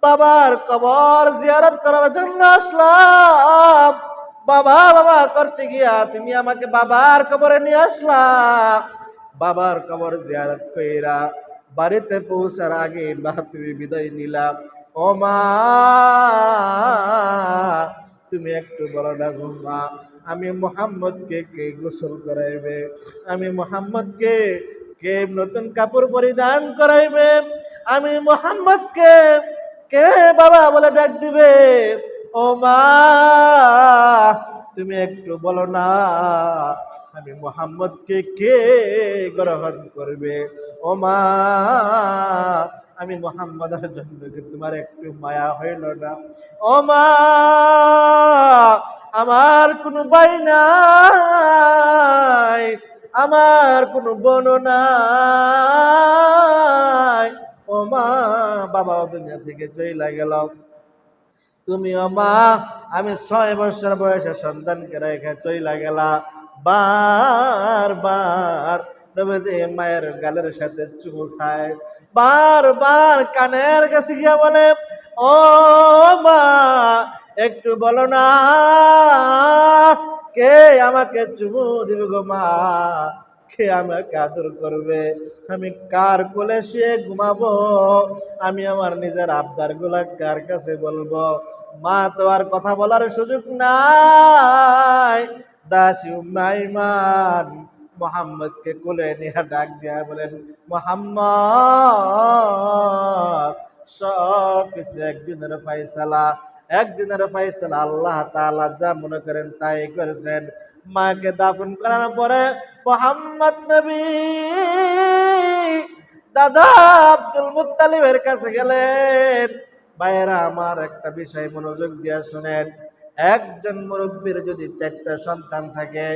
বাবার কবর জিয়ারত করার জন্য আসলাম। বাবা বাবা করতে গিয়া তুমি আমাকে বাবার কবরে নিয়ে আসলাম। বাবার কবর জিয়ারত কইরা বাড়িতে পৌঁছার আগে বা তুমি বিদায় নিলাম। ও মা, তুমি একটু বলো না গো মা, আমি মুহাম্মদকে কে গোসল করাইবে? আমি মুহাম্মদকে কে নতুন কাপড় পরিধান করাইবে? আমি মুহাম্মদকে কে বাবা বলে ডাক দিবে? ও মা, তুমি একটু বলো না, আমি মুহাম্মদকে কে গ্রহণ করবে? ও মা, আমি মুহাম্মদের জন্য কি তোমার একটু মায়া হইল না? ও মা, আমার কোনো ভাই নাই, আমার কোনো বোন নাই। ও মা, বাবা দুনিয়া থেকে চলে গেল। তুমি ও মা, আমি 6 বছর বয়সে সন্তানকে রেখে চইলা গেলা। বারবার নবীজি মায়ের গালের সাথে চুমু খায়, বারবার কানের কাছে গিয়া বলে, ও মা, একটু বলো না, কে আমাকে চুমু দিবে গো মা? কে আমাকে আদর করবে? আমি কার কোলে শুয়ে ঘুমাবো? আমি আমার নিজের আবদার গুলা কার কাছে বলবো? মা তো আর কথা বলার সুযোগ নাই। দাসী উম্মে আইমান মুহাম্মদকে কোলে নিয়ে ডাক দিয়া বলেন, মুহাম্মদ, সব কিছু একদিনের ফায়সালা, একদিনের ফায়সালা। আল্লাহ তাআলা যা মনে করেন তাই করেছেন। মাকে দাফন করার পরে মুহাম্মদ নবী দাদা আব্দুল মুত্তালিবের কাছে গেলেন। ভাইয়েরা আমার, একটা বিষয় মনোযোগ দিয়ে শুনেন। একজন মুরব্বীর যদি 4টা সন্তান থাকে,